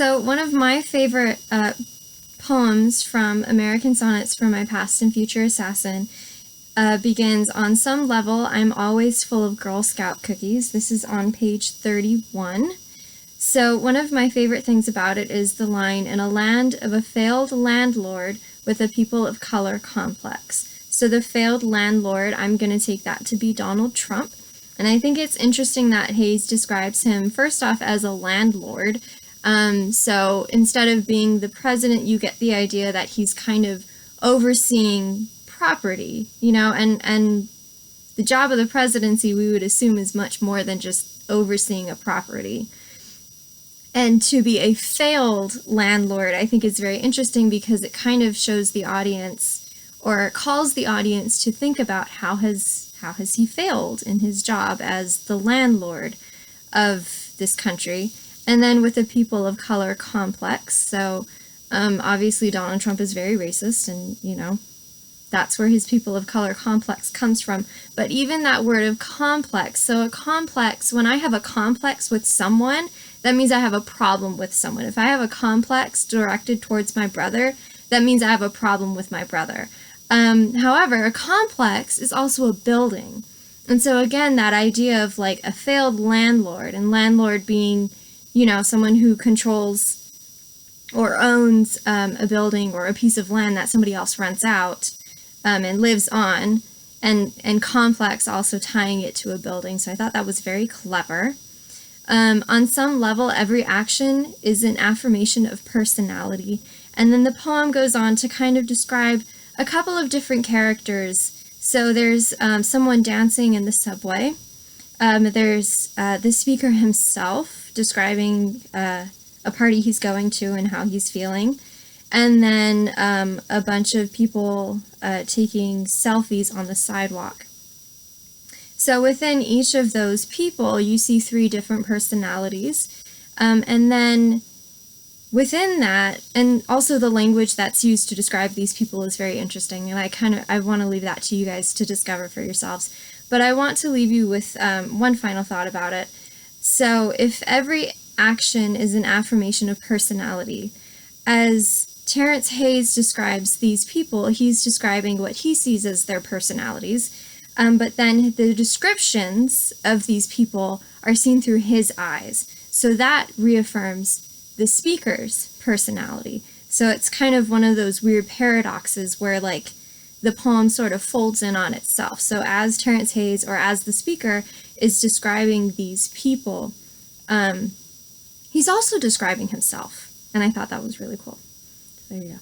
So one of my favorite poems from American Sonnets for My Past and Future Assassin begins, "On some level, I'm always full of Girl Scout cookies." This is on page 31. So one of my favorite things about it is the line, "In a land of a failed landlord with a people of color complex." So the failed landlord, I'm going to take that to be Donald Trump. And I think it's interesting that Hayes describes him first off as a landlord. So instead of being the president, you get the idea that he's kind of overseeing property, and the job of the presidency, we would assume, is much more than just overseeing a property. And to be a failed landlord, I think is very interesting because it kind of shows the audience, or calls the audience to think about how has he failed in his job as the landlord of this country. And then with the people of color complex, so obviously Donald Trump is very racist, and that's where his people of color complex comes from. But even that word of complex, so a complex, when I have a complex with someone, that means I have a problem with someone. If I have a complex directed towards my brother, that means I have a problem with my brother. However, a complex is also a building. And so again, that idea of like a failed landlord, and landlord being, someone who controls or owns a building or a piece of land that somebody else rents out and lives on, and complex also tying it to a building. So I thought that was very clever. On some level, every action is an affirmation of personality. And then the poem goes on to kind of describe a couple of different characters. So there's someone dancing in the subway. There's the speaker himself describing a party he's going to and how he's feeling. And then a bunch of people taking selfies on the sidewalk. So within each of those people, you see three different personalities. And then within that, and also the language that's used to describe these people is very interesting. And I want to leave that to you guys to discover for yourselves. But I want to leave you with one final thought about it. So if every action is an affirmation of personality, as Terrence Hayes describes these people, he's describing what he sees as their personalities. But then the descriptions of these people are seen through his eyes. So that reaffirms the speaker's personality. So it's kind of one of those weird paradoxes where like the poem sort of folds in on itself. So as Terrence Hayes, or as the speaker, is describing these people, he's also describing himself. And I thought that was really cool. So there you go.